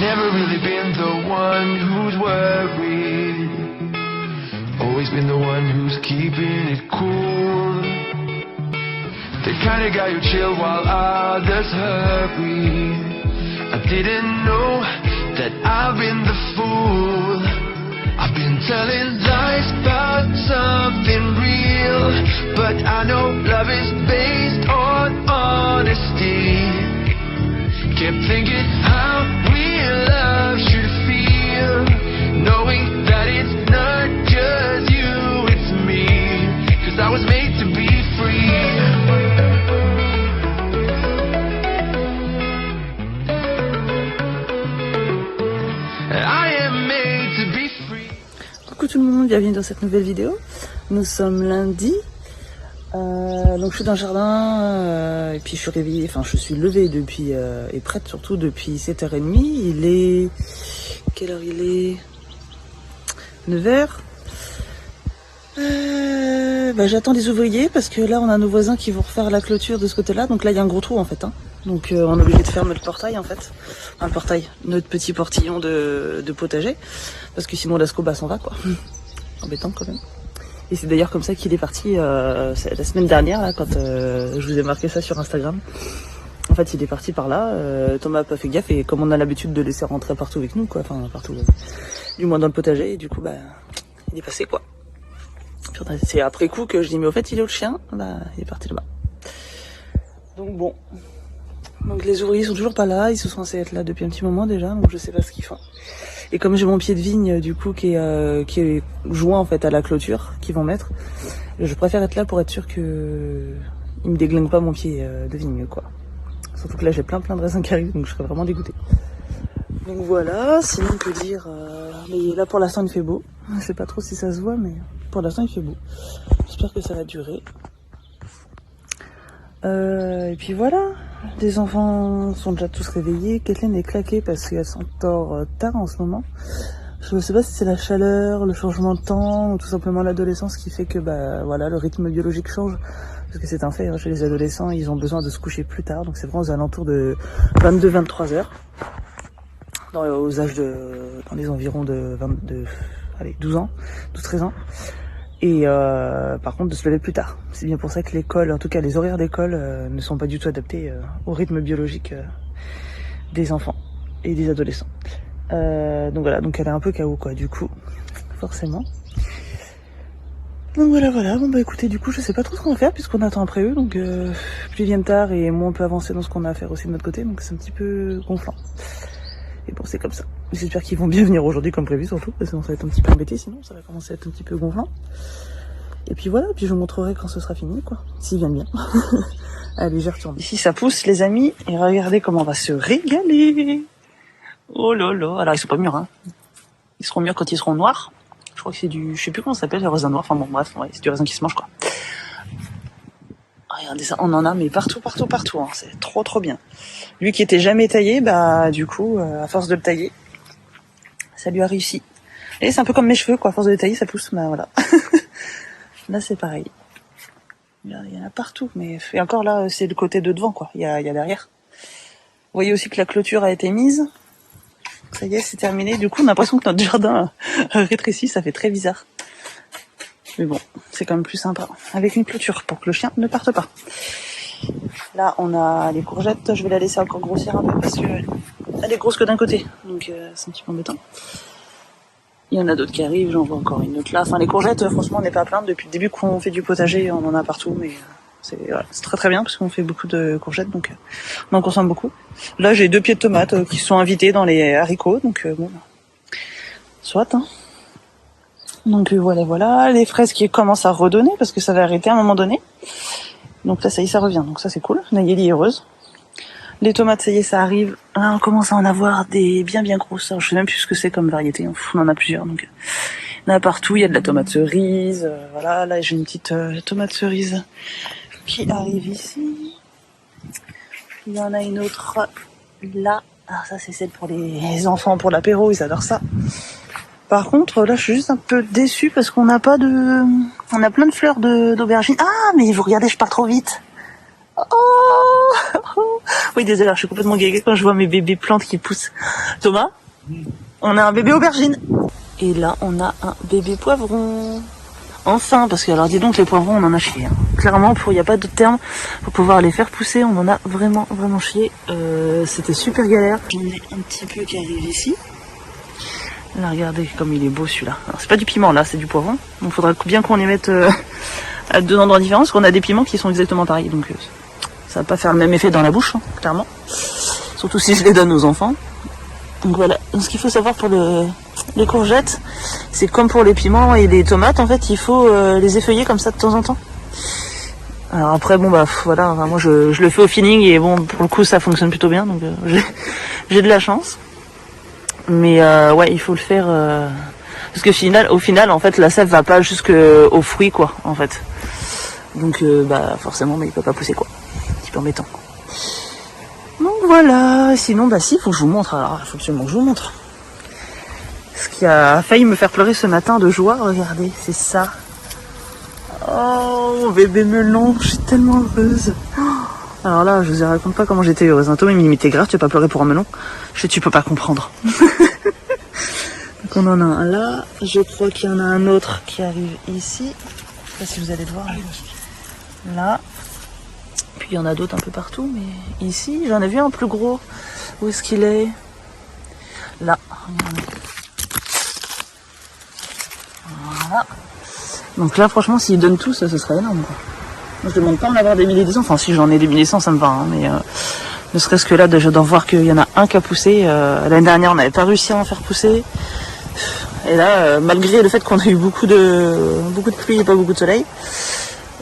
never really been the one who's worried. Always been the one who's keeping it cool. The kind of guy who chill while others hurry. I didn't know that I've been the fool. I've been telling lies about something real, but I know love is based on honesty. Kept thinking how real love should feel, knowing that it's not just you, it's me. 'Cause I was made to be free. I am made to be free. Coucou tout le monde, bienvenue dans cette nouvelle vidéo. Nous sommes lundi. Donc je suis dans le jardin et puis je suis réveillée, enfin je suis levée depuis et prête surtout depuis 7h30. Il est... Quelle heure il est? 9h. J'attends des ouvriers parce que là on a nos voisins qui vont refaire la clôture de ce côté-là. Donc là il y a un gros trou en fait. Donc on est obligé de fermer le portail en fait. Enfin le portail, notre petit portillon de potager. Parce que sinon la scoba s'en va quoi. Embêtant quand même. Et c'est d'ailleurs comme ça qu'il est parti la semaine dernière, là, quand je vous ai marqué ça sur Instagram. En fait, il est parti par là. Thomas n'a pas fait gaffe et comme on a l'habitude de laisser rentrer partout avec nous, quoi, enfin partout, du moins dans le potager, et du coup, il est passé quoi. C'est après coup que je dis mais au fait, il est où le chien? Il est parti là-bas. Donc bon, donc les ouvriers sont toujours pas là. Ils sont censés être là depuis un petit moment déjà, donc je sais pas ce qu'ils font. Et comme j'ai mon pied de vigne du coup qui est joint en fait à la clôture qu'ils vont mettre, je préfère être là pour être sûr que ils me déglinguent pas mon pied de vigne quoi. Surtout que là j'ai plein de raisins qui arrivent, donc je serais vraiment dégoûtée. Donc voilà, sinon on peut dire mais là pour l'instant il fait beau. Je sais pas trop si ça se voit, mais pour l'instant il fait beau. J'espère que ça va durer. Et puis voilà, les enfants sont déjà tous réveillés. Kathleen est claquée parce qu'elle s'endort tard en ce moment. Je ne sais pas si c'est la chaleur, le changement de temps ou tout simplement l'adolescence qui fait que voilà, le rythme biologique change. Parce que c'est un fait, chez les adolescents, ils ont besoin de se coucher plus tard. Donc c'est vraiment aux alentours de 22-23 heures. Dans les environs de 12 ans, 12-13 ans. Et par contre de se lever plus tard. C'est bien pour ça que l'école, en tout cas les horaires d'école ne sont pas du tout adaptés au rythme biologique des enfants et des adolescents. Donc voilà, donc elle est un peu KO quoi du coup, forcément. Donc voilà, bon écoutez, du coup je sais pas trop ce qu'on va faire puisqu'on attend après eux, donc plus ils viennent tard et moins on peut avancer dans ce qu'on a à faire aussi de notre côté, donc c'est un petit peu gonflant. Et bon, c'est comme ça. J'espère qu'ils vont bien venir aujourd'hui comme prévu surtout, parce que ça va être un petit peu embêté sinon, ça va commencer à être un petit peu gonflant. Et puis voilà, puis je vous montrerai quand ce sera fini quoi, s'ils viennent bien. Allez, je retourne. Ici ça pousse les amis, et regardez comment on va se régaler. Oh là là, alors ils sont pas mûrs hein. Ils seront mûrs quand ils seront noirs. Je crois que c'est du, je sais plus comment ça s'appelle, le raisin noir, enfin bon bref, ouais, c'est du raisin qui se mange quoi. Regardez ça, on en a mais partout hein. C'est trop bien. Lui qui était jamais taillé, du coup, à force de le tailler, ça lui a réussi. Et c'est un peu comme mes cheveux quoi, à force de les tailler ça pousse, voilà. Là c'est pareil. Il y en a partout, mais et encore là c'est le côté de devant quoi, il y a derrière. Vous voyez aussi que la clôture a été mise. Ça y est, c'est terminé. Du coup on a l'impression que notre jardin rétrécit, ça fait très bizarre. Mais bon, c'est quand même plus sympa avec une clôture pour que le chien ne parte pas. Là, on a les courgettes. Je vais la laisser encore grossir un peu parce que elle est grosse que d'un côté, donc c'est un petit peu embêtant. Il y en a d'autres qui arrivent. J'en vois encore une autre là. Enfin, les courgettes, franchement, on n'est pas à plaindre. Depuis le début qu'on fait du potager, on en a partout, mais c'est très bien parce qu'on fait beaucoup de courgettes, donc on en consomme beaucoup. Là, j'ai 2 pieds de tomates qui sont invités dans les haricots, donc bon, soit. Hein. Donc voilà, les fraises qui commencent à redonner parce que ça va arrêter à un moment donné. Donc là ça y est, ça revient, donc ça c'est cool. Nayeli est heureuse. Les tomates, ça y est, ça arrive. Là on commence à en avoir des bien grosses. Alors, je sais même plus ce que c'est comme variété, on en a plusieurs. Donc il y en a partout, il y a de la tomate cerise. Voilà, là j'ai une petite tomate cerise qui arrive ici. Il y en a une autre là. Ah ça c'est celle pour les enfants, pour l'apéro, ils adorent ça. Par contre, là, je suis juste un peu déçue parce qu'on n'a pas de... On a plein de fleurs d'aubergine. Ah, mais vous regardez, je pars trop vite. Oh oui, désolé, je suis complètement gaga quand je vois mes bébés plantes qui poussent. Thomas, on a un bébé aubergine. Et là, on a un bébé poivron. Enfin, parce que alors dis donc, les poivrons, on en a chié. Hein. Clairement, il n'y a pas d'autre terme pour pouvoir les faire pousser. On en a vraiment, vraiment chié. C'était super galère. J'en ai un petit peu qui arrive ici. Là, regardez comme il est beau celui-là. Alors, c'est pas du piment, là, c'est du poivron. Donc, il faudra bien qu'on les mette à 2 endroits différents, parce qu'on a des piments qui sont exactement pareils. Donc, ça va pas faire le même effet dans la bouche, hein, clairement. Surtout si je les donne aux enfants. Donc voilà, ce qu'il faut savoir pour les courgettes, c'est comme pour les piments et les tomates, en fait, il faut les effeuiller comme ça de temps en temps. Alors après, bon bah voilà, enfin, moi je le fais au feeling et bon, pour le coup ça fonctionne plutôt bien, donc j'ai de la chance. Mais ouais, il faut le faire parce que au final, en fait, la sève va pas jusqu'aux fruits, quoi, en fait. Donc bah forcément, mais il peut pas pousser, quoi. C'est un petit peu embêtant. Donc voilà, sinon bah si, faut que je vous montre, alors il faut absolument que je vous montre. Ce qui a failli me faire pleurer ce matin de joie, regardez, c'est ça. Oh, mon bébé melon, je suis tellement heureuse. Alors là, je vous raconte pas comment j'étais heureuse. Thomas il m'imitait grave, tu vas pas pleurer pour un melon. Tu peux pas comprendre. Donc on en a un là, je crois qu'il y en a un autre qui arrive ici. Je sais pas si vous allez le voir. Là. Puis il y en a d'autres un peu partout, mais ici, j'en ai vu un plus gros. Où est-ce qu'il est? Là, regardez. Voilà. Donc là, franchement, s'ils donnent tous, ce serait énorme, quoi. Moi, je demande pas en avoir des milliers de cents. Enfin, si j'en ai des milliers de cents, ça me va, hein, mais ne serait-ce que là, déjà d'en voir qu'il y en a un qui a poussé. L'année dernière, on n'avait pas réussi à en faire pousser. Et là, malgré le fait qu'on a eu beaucoup de pluie et pas beaucoup de soleil,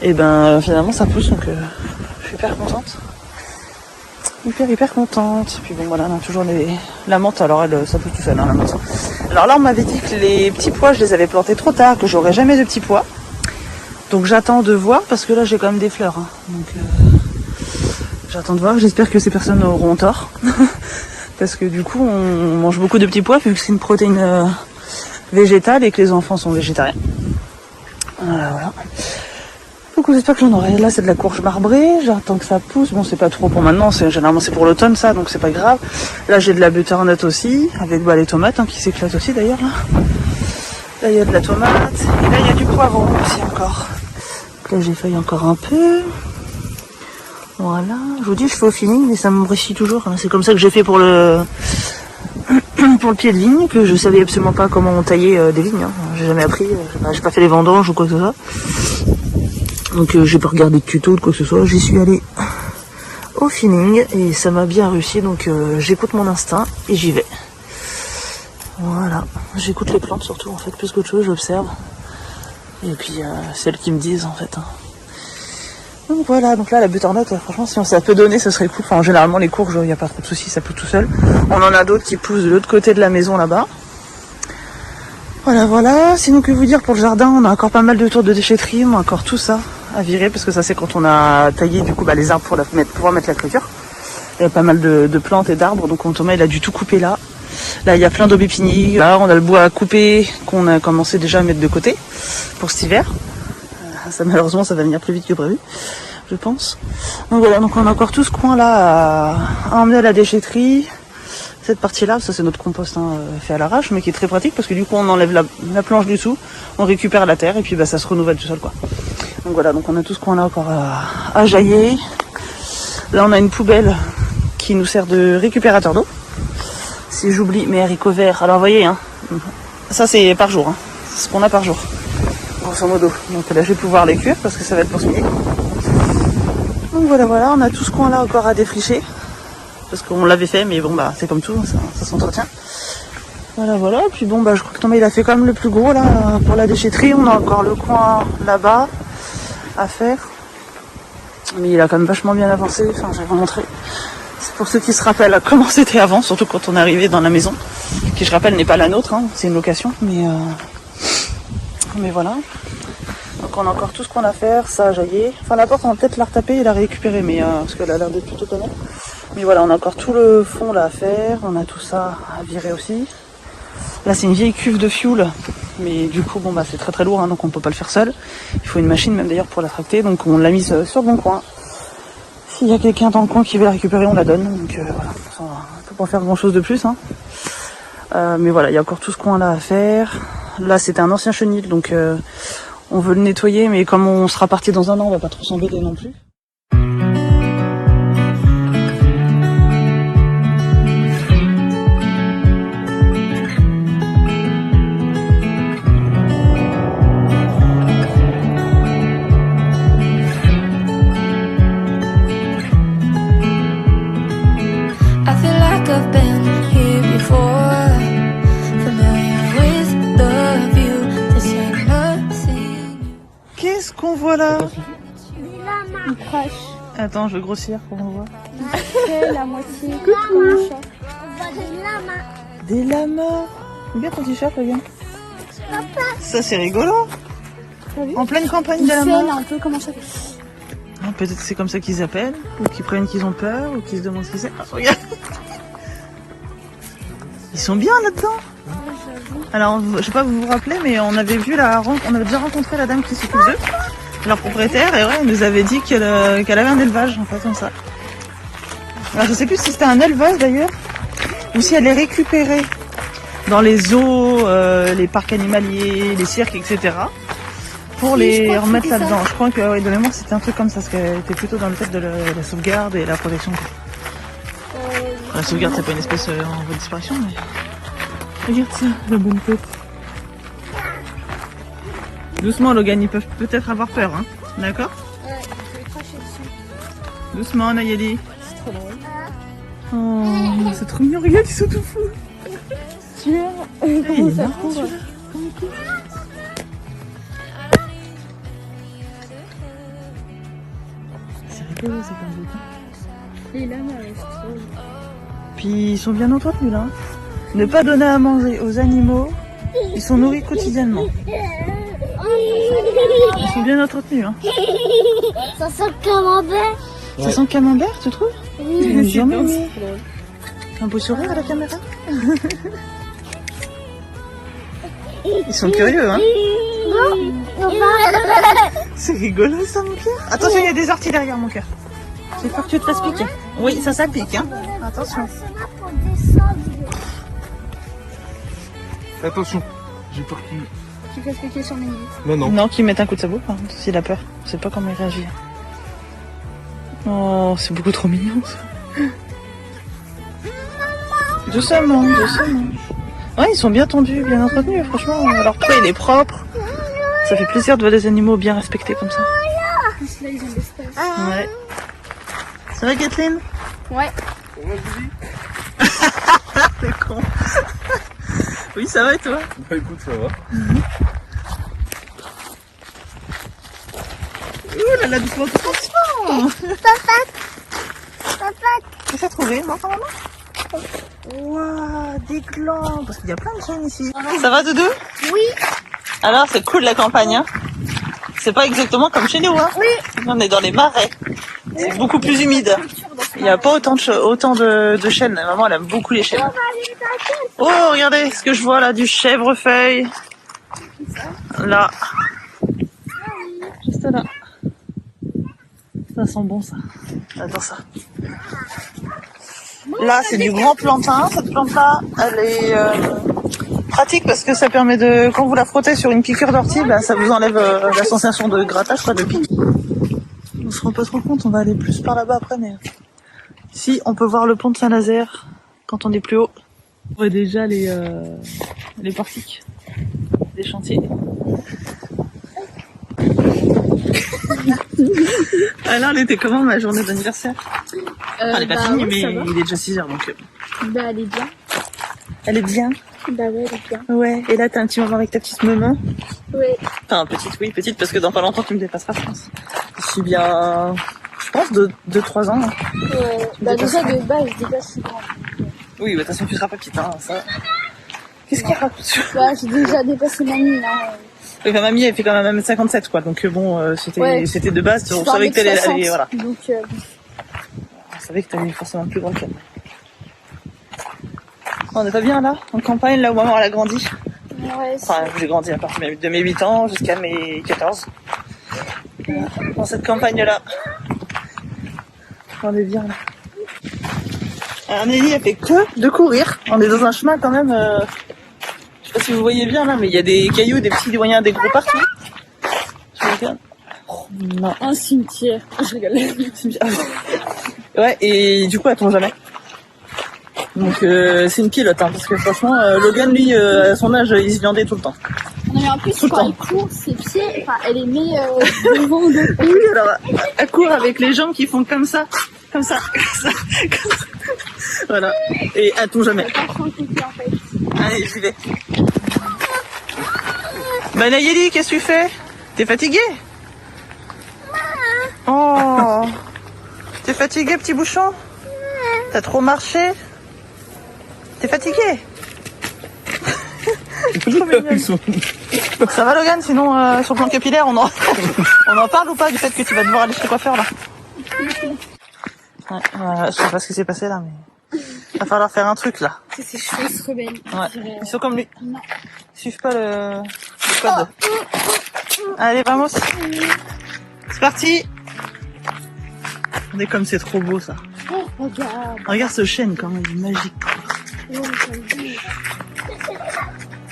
et ben finalement ça pousse, donc je suis hyper contente. Hyper contente. Puis bon voilà, on a toujours la menthe, alors elle, ça pousse tout seul, hein, la menthe. Alors là, on m'avait dit que les petits pois, je les avais plantés trop tard, que j'aurais jamais de petits pois. Donc j'attends de voir, parce que là j'ai quand même des fleurs. Hein. Donc j'attends de voir, j'espère que ces personnes auront tort. Parce que du coup, on mange beaucoup de petits pois, vu que c'est une protéine végétale et que les enfants sont végétariens. Voilà. Donc j'espère que j'en aurai. Là c'est de la courge marbrée, j'attends que ça pousse. Bon c'est pas trop pour maintenant, généralement c'est pour l'automne ça, donc c'est pas grave. Là j'ai de la butternut aussi, avec les tomates hein, qui s'éclatent aussi d'ailleurs là. Là il y a de la tomate, et là il y a du poivron aussi encore. Donc là j'effeuille encore un peu. Voilà, je vous dis je fais au feeling mais ça me réussit toujours. Hein. C'est comme ça que j'ai fait pour le pied de vigne, que je savais absolument pas comment on taillait des vignes. Hein. J'ai jamais appris, j'ai pas fait les vendanges ou quoi que ce soit. Donc j'ai pas regardé de tuto ou de quoi que ce soit, j'y suis allée au feeling et ça m'a bien réussi, donc j'écoute mon instinct et j'y vais. Voilà, j'écoute les plantes surtout en fait, plus qu'autre chose, j'observe. Et puis celles qui me disent en fait. Hein. Donc voilà, donc là la butternut, franchement si ça peut donner, ça serait cool. Enfin généralement les courges, il n'y a pas trop de soucis, ça pousse tout seul. On en a d'autres qui poussent de l'autre côté de la maison là-bas. Voilà. Sinon que vous dire pour le jardin, on a encore pas mal de tours de déchetterie, on a encore tout ça à virer parce que ça c'est quand on a taillé du coup les arbres pour pouvoir mettre la clôture. Il y a pas mal de plantes et d'arbres, donc Thomas il a dû tout couper là. Là il y a plein d'aubépines, là on a le bois à couper qu'on a commencé déjà à mettre de côté pour cet hiver. Ça malheureusement ça va venir plus vite que prévu, je pense. Donc voilà, donc on a encore tout ce coin là à emmener à la déchetterie. Cette partie-là, ça c'est notre compost hein, fait à l'arrache, mais qui est très pratique parce que du coup on enlève la planche du dessous, on récupère la terre et puis ça se renouvelle tout seul quoi. Donc voilà, donc on a tout ce qu'on a encore à jailler. Là on a une poubelle qui nous sert de récupérateur d'eau. Si j'oublie mes haricots verts, alors vous voyez, hein, ça c'est par jour, hein, c'est ce qu'on a par jour, grosso modo. Donc là je vais pouvoir les cuire parce que ça va être pour ce midi. Donc voilà, on a tout ce coin là encore à défricher. Parce qu'on l'avait fait, mais bon bah c'est comme tout, ça s'entretient. Voilà, puis bon bah je crois que Thomas il a fait quand même le plus gros là pour la déchetterie. On a encore le coin là-bas à faire. Mais il a quand même vachement bien avancé, enfin je vais vous montrer. C'est pour ceux qui se rappellent comment c'était avant, surtout quand on est arrivé dans la maison, qui je rappelle n'est pas la nôtre, hein, c'est une location, mais voilà. Donc on a encore tout ce qu'on a à faire, ça à jailler. Enfin la porte on va peut-être la retaper et la récupérer, mais parce qu'elle a l'air d'être plutôt pas mal. Mais voilà, on a encore tout le fond là à faire, on a tout ça à virer aussi. Là c'est une vieille cuve de fioul, mais du coup bon bah c'est très lourd, hein, donc on peut pas le faire seul. Il faut une machine même d'ailleurs pour la tracter, donc on l'a mise sur le bon coin. S'il y a quelqu'un dans le coin qui veut la récupérer, on la donne. Donc voilà, on peut pas faire grand chose de plus. Hein. Mais voilà, il y a encore tout ce coin là à faire. Là c'était un ancien chenil, donc on veut le nettoyer, mais comme on sera parti dans un an, on va pas trop s'embêter non plus. Qu'est-ce qu'on voit là? Il crache. Attends, je vais grossir pour qu'on voit. C'est la moitié. Coucou. On voit des lamas. Des lamas. Bien ton t-shirt, regarde. Ça c'est rigolo. En pleine campagne Il de fait lamas. là un peu comment ça fait. Ah, peut-être c'est comme ça qu'ils appellent, ou qu'ils prennent qu'ils ont peur, ou qu'ils se demandent ce que c'est. Ah, regarde. Ils sont bien là-dedans. Alors, je sais pas, vous vous rappelez, mais on avait déjà rencontré la dame qui s'occupe d'eux, leur propriétaire, et ouais, elle nous avait dit qu'elle avait un élevage, en fait, comme ça. Alors, je sais plus si c'était un élevage d'ailleurs, ou si elle les récupérait dans les zoos, les parcs animaliers, les cirques, etc. pour les remettre là-dedans. Je crois que, ouais, de mémoire, c'était un truc comme ça, parce qu'elle était plutôt dans le fait de la sauvegarde et la protection. La sauvegarde, c'est pas une espèce en voie de disparition, mais... Regarde ça, la bonne tête. Doucement, Logan, ils peuvent peut-être avoir peur, hein. D'accord? Ouais, je vais cracher dessus. Doucement, Nayeli. C'est trop drôle. Oh, c'est trop mignon, regarde, ils sont tout fous. Tu vois Il comment est ça marrant, court. celui-là. C'est rigolo, c'est comme ça. Et là, c'est trop. Puis ils sont bien entretenus, là. Ne pas donner à manger aux animaux, ils sont nourris quotidiennement. Ils sont bien entretenus, hein. Ça sent le camembert. Ça sent le camembert, tu trouves? Oui, Jamais vu. Un beau sourire à la caméra. Ils sont curieux, hein. C'est rigolo ça, mon cœur. Attention, il y a des orties derrière mon cœur. J'ai peur que tu te fasses piquer. Oui, ça pique, hein. Attention. Attention, j'ai peur qu'il... Tu peux expliquer sur mes lits. Non, qu'il mette un coup de sabot, par contre, s'il a peur. Je sais pas comment il réagit. Oh, c'est beaucoup trop mignon, ça. Doucement, doucement. Ouais, ils sont bien tendus, bien entretenus, franchement. Leur poids, il est propre. Ça fait plaisir de voir des animaux bien respectés comme ça. En plus, là, ils ont l'espace. Ouais. Ça va, Kathleen? Ouais. T'es con. Oui, ça va et toi? Bah écoute, ça va. Ouh là là, doucement, doucement. Papa. Qu'est-ce que t'as trouvé, maman? Waouh, des glands. Parce qu'il y a plein de chaînes ici. Ça va, Doudou? Oui. Alors, c'est cool la campagne, hein. C'est pas exactement comme chez nous, hein. Oui. On est dans les marais. C'est beaucoup plus humide. Il n'y a pas autant de chênes. Maman, elle aime beaucoup les chênes. Oh, regardez ce que je vois là, du chèvrefeuille. Là. Juste là. Ça sent bon, ça. J'adore ça. Là, c'est du grand plantain. Cette plante-là, elle est pratique parce que ça permet de... Quand vous la frottez sur une piqûre d'ortie, bah, ça vous enlève la sensation de grattage, quoi, de pique. On se rend pas trop compte, on va aller plus par là-bas après, mais... Ici, on peut voir le pont de Saint-Nazaire quand on est plus haut. On voit déjà les portiques des chantiers. Alors, elle était comment ma journée d'anniversaire? Enfin, elle est pas finie, mais il est déjà 6h, donc... Bah, elle est bien. Elle est bien? Bah ouais, elle est bien. Ouais, et là, t'as un petit moment avec ta petite maman? Ouais. Enfin, petite, oui, petite, parce que dans pas longtemps, tu me dépasseras, je pense. Je suis bien... Je pense 2-3 ans. Hein. Ouais. Bah déjà, de base, je dépasse souvent. Oui, bah de toute façon, tu seras pas petite, hein, ça... Qu'est-ce qu'il raconte? Bah, j'ai déjà dépassé mamie, là. Oui, ma mamie, elle fait quand même 1m57, quoi. Donc bon, c'était de base, on savait que t'allais aller, voilà. Donc, On savait que t'allais forcément plus grande qu'elle. On n'est pas bien là, en campagne, là où maman elle a grandi. ouais, Enfin, j'ai grandi à partir de mes 8 ans jusqu'à mes 14. Voilà. Dans cette campagne-là. On est bien là. Alors Nelly, elle fait que de courir. On est dans un chemin quand même. Je sais pas si vous voyez bien là, mais il y a des cailloux, des petits, des moyens, des gros partout. Je regarde. Oh, non. Un cimetière. Je rigole. Ouais, et du coup, elle tombe jamais. Donc c'est une pilote, hein, parce que franchement, Logan, lui, à son âge, il se viandait tout le temps. Non mais en plus Tout le quand temps. elle court, ses pieds, enfin elle les met devant le Oui, alors, elle court avec les jambes qui font comme ça, comme ça, comme ça, comme ça. Voilà. Et elle tombe jamais. pas tranquille en fait. Allez, j'y vais. Bah Nayeli, qu'est-ce que tu fais? T'es fatiguée? Oh. T'es fatiguée, petit bouchon? T'as trop marché? T'es fatiguée? Ils sont... Ça va Logan? Sinon sur le plan capillaire on en parle ou pas du fait que tu vas devoir aller chez le coiffeur là? Ouais, je sais pas ce qui s'est passé là mais va falloir faire un truc là. C'est ses cheveux se rebellent. Ouais. Ils sont comme lui. Non. Ils suivent pas le code. Allez vamos. C'est parti. Regardez comme c'est trop beau ça. Oh, regarde. Regarde ce chêne quand même, il est magique. Oh,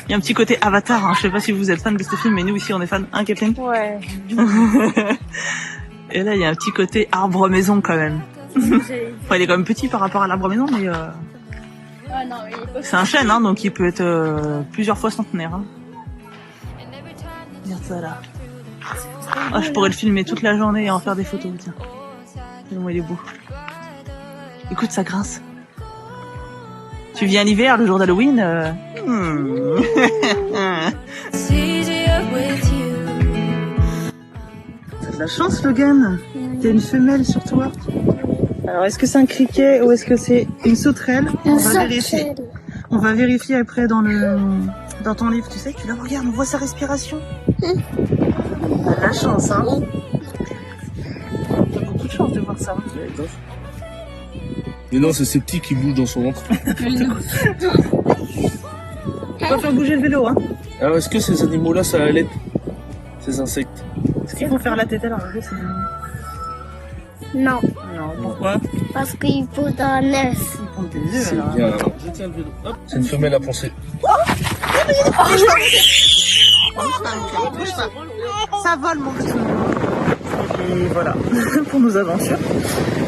Il y a un petit côté Avatar, hein. Je sais pas si vous êtes fan de ce film, mais nous ici on est fan, hein Kathleen? ouais. Et là il y a un petit côté arbre maison quand même. Enfin, il est quand même petit par rapport à l'arbre maison, mais Ah non, mais il est pas... c'est un chêne, hein, donc il peut être plusieurs fois centenaire. Hein. Regarde ça là. Ah, je pourrais le filmer toute la journée et en faire des photos, tiens. Tellement il est beau. Écoute, ça grince. Tu viens l'hiver, le jour d'Halloween T'as de la chance, Logan. T'as une femelle sur toi. Alors, est-ce que c'est un criquet ou est-ce que c'est une sauterelle? On va vérifier. On va vérifier après dans ton livre, tu sais. Tu la regardes, on voit sa respiration. T'as de la chance, hein. T'as beaucoup de chance de voir ça. Mais non, c'est ces petits qui bougent dans son ventre. Faut pas faire bouger le vélo, hein. Alors, est-ce que ces animaux-là, ça allait ces insectes? Est-ce qu'il faut faire la tête alors? Non, Non, pourquoi? parce qu'il faut un œuf. Ils font des œufs C'est alors. bien. Alors, je tiens le vélo. Hop, c'est une femelle à poncer. Ça vole mon petit. Et voilà, pour nos aventures.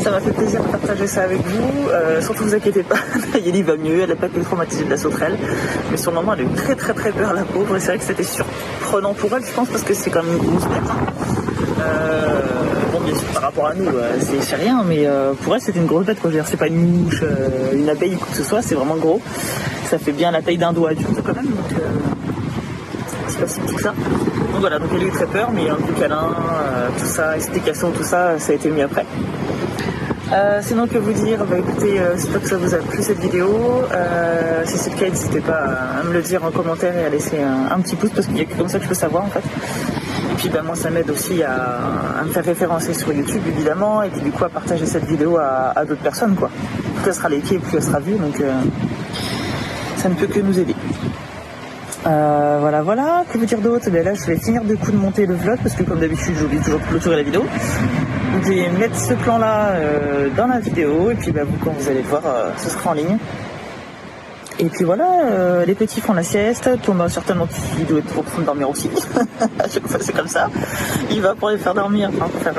Ça m'a fait plaisir de partager ça avec vous. Surtout vous inquiétez pas, Nayeli va mieux, elle n'a pas été traumatisée de la sauterelle. Mais sur le moment, elle a eu très très très peur, la pauvre. Et c'est vrai que c'était surprenant pour elle, je pense, parce que c'est quand même une grosse bête. Bon, bien sûr, par rapport à nous, c'est rien, mais pour elle, c'était une grosse bête, quoi. Je veux dire, c'est pas une mouche, une abeille ou quoi que ce soit, c'est vraiment gros. Ça fait bien la taille d'un doigt adulte quand même, donc c'est pas si petit que ça. Donc voilà, donc elle a eu très peur, mais un peu câlin, tout ça, explication, tout ça, ça a été mis après. Sinon, que vous dire, bah écoutez, j'espère que ça vous a plu cette vidéo. Si c'est le cas, n'hésitez pas à me le dire en commentaire et à laisser un petit pouce, parce qu'il n'y a que comme ça que je peux savoir en fait. Et puis bah, moi ça m'aide aussi à me faire référencer sur YouTube évidemment, et puis du coup à partager cette vidéo à d'autres personnes quoi. Plus elle sera likée, plus elle sera vue, donc ça ne peut que nous aider. Voilà, que vous dire d'autre? Ben là je vais finir de monter le vlog parce que comme d'habitude j'oublie toujours de clôturer la vidéo. Je vais mettre ce plan là dans la vidéo et puis bah, vous quand vous allez le voir ce sera en ligne. Et puis voilà, les petits font la sieste, Thomas certainement qui doit être pour dormir aussi. À chaque fois c'est comme ça. Il va pour les faire dormir, enfin pour faire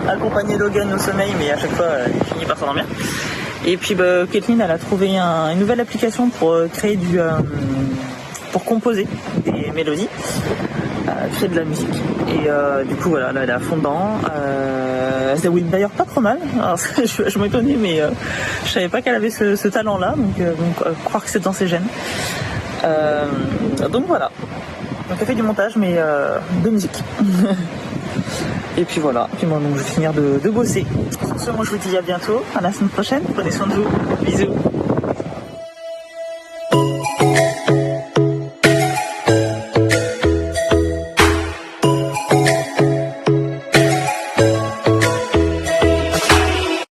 accompagner Logan au sommeil, mais à chaque fois il finit par s'endormir. Et puis bah, Kathleen elle a trouvé une nouvelle application pour créer pour composer des mélodies, créer de la musique. Et du coup voilà, là elle est à fond dedans. Elle se débrouille d'ailleurs pas trop mal. Alors, je m'étonnais, mais je savais pas qu'elle avait ce talent-là, donc croire que c'est dans ses gènes. Donc voilà. Donc elle fait du montage, mais de musique. Et puis voilà. Puis moi donc je vais finir de bosser. Sur ce, moi je vous dis à bientôt, à la semaine prochaine. Prenez soin de vous. Bisous.